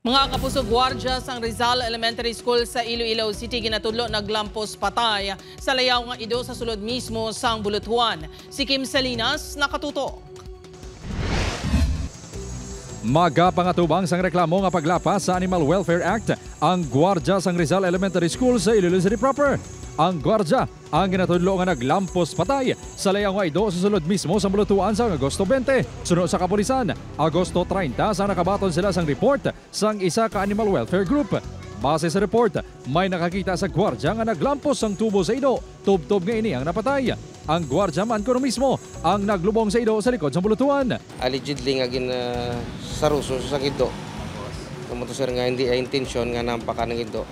Mga kapuso, gwardiya sang Rizal Elementary School sa Iloilo City ginatudlo naglampos patay sa layaw nga ido sa sulod mismo sang Bulutuan. Si Kim Salinas nakatuto. Magapangatubang sang reklamo nga paglapas sa Animal Welfare Act ang gwardiya sang Rizal Elementary School sa Iloilo City proper. Ang gwardiya ang ginatudlo nga naglampos patay sa layaw nga ido sa sulod mismo sa Bulutuan sa Agosto 20. Sunod sa kapulisan, Agosto 30 sa nakabaton sila sang report sang isa ka Animal Welfare Group. Base sa report, may nakakita sa gwardiya nga naglampos ang tubo sa ido. Tubtob nga ini ang napatay. Ang gwardiya man kuno mismo ang naglubong sa ido sa likod sa Bulutuan. Allegedly nga saruso sa ido. Kamuto sir nga hindi ay intensyon nga nampaka ng ido.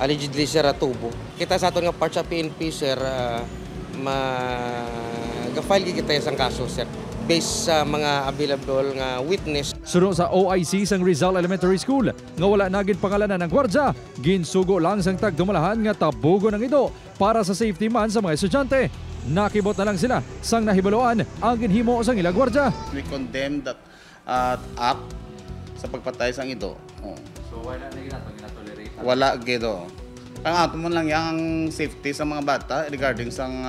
Allegedly sir tubo. Kita sa aton nga part sa PNP sir mag-file kita isang kaso sir based sa mga available nga witness. Sunod sa OIC sang Rizal Elementary School nga wala naging pangalanan ng gwardiya, ginsugo lang sang tagdumalahan nga tabugo ng ido para sa safety man sa mga estudyante. Nakibot na lang sila sang nahibaluan ang ginhimo sang ilang gwardiya. We condemn that act sa pagpatay sang ido. So wala na ginatolerate? Wala gido. Ang ato man lang yung safety sa mga bata regarding sang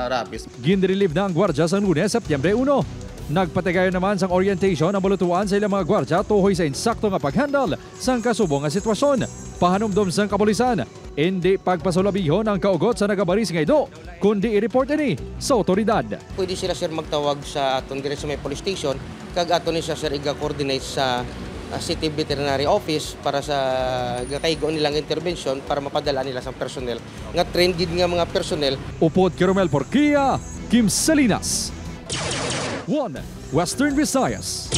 rabies. Ginrelieve na ang gwardiya sa Lunes, Setyembre 1. Nagpatigayon naman sang orientation ang Bulutuan sa ilang mga gwardiya tuhoy sa insakto nga paghandle sang kasubong nga sitwasyon. Pahanumdom sang kapulisan, hindi pagpasulabihon ang kaugot sa nagabaris nga ido, kundi i-report ini sa otoridad. Pwede sila sir magtawag sa aton dire sa may police station kag aton ni sir i-coordinate sa City Veterinary Office para sa gakaigo nilang intervention para mapadala nila sa personnel nga trained gid nga mga personnel. Upod Kiromel Porquia, Kim Salinas, 1 Western Visayas.